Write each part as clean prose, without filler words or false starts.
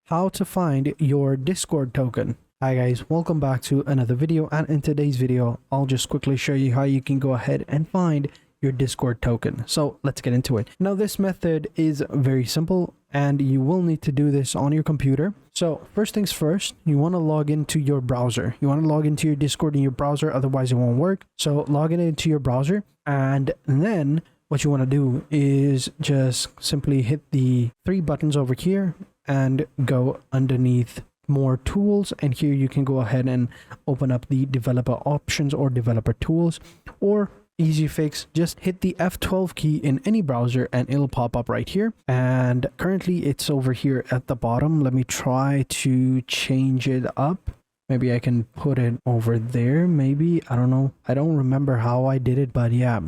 how to find your Discord token. Hi guys, welcome back to another video, and in today's video I'll just quickly show you how you can go ahead and find your Discord token. So let's get into it. Now this method is very simple and you will need to do this on your computer. So first things first, you want to log into your browser. You want to log into your Discord in your browser, otherwise it won't work. So log in into your browser, and then what you want to do is just simply hit the three buttons over here and go underneath more tools, and here you can go ahead and open up the developer options or developer tools, or easy fix, just hit the F12 key in any browser and it'll pop up right here. And currently it's over here at the bottom. Let me try to change it up. Maybe I can put it over there, maybe, I don't know. I don't remember how I did it, but yeah,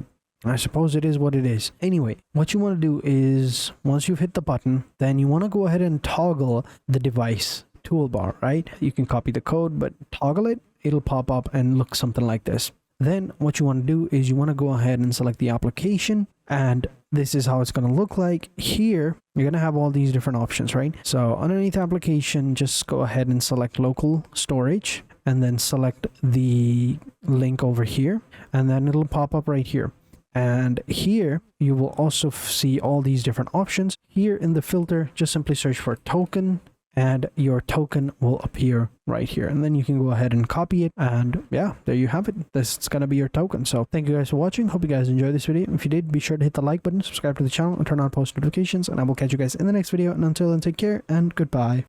I suppose it is what it is. Anyway, what you want to do is once you've hit the button, then you want to go ahead and toggle the device toolbar, right? You can copy the code, but toggle it, it'll pop up and look something like this. Then what you want to do is you want to go ahead and select the application, and this is how it's going to look like. Here you're going to have all these different options, right? So underneath application, just go ahead and select local storage and then select the link over here, and then it'll pop up right here. And here you will also see all these different options. Here in the filter, just simply search for token, and your token will appear right here, and then you can go ahead and copy it, and yeah, there you have it. This is gonna be your token. So thank you guys for watching. Hope you guys enjoyed this video. If you did, be sure to hit the like button, subscribe to the channel, and turn on post notifications, and I will catch you guys in the next video. And until then, take care and goodbye.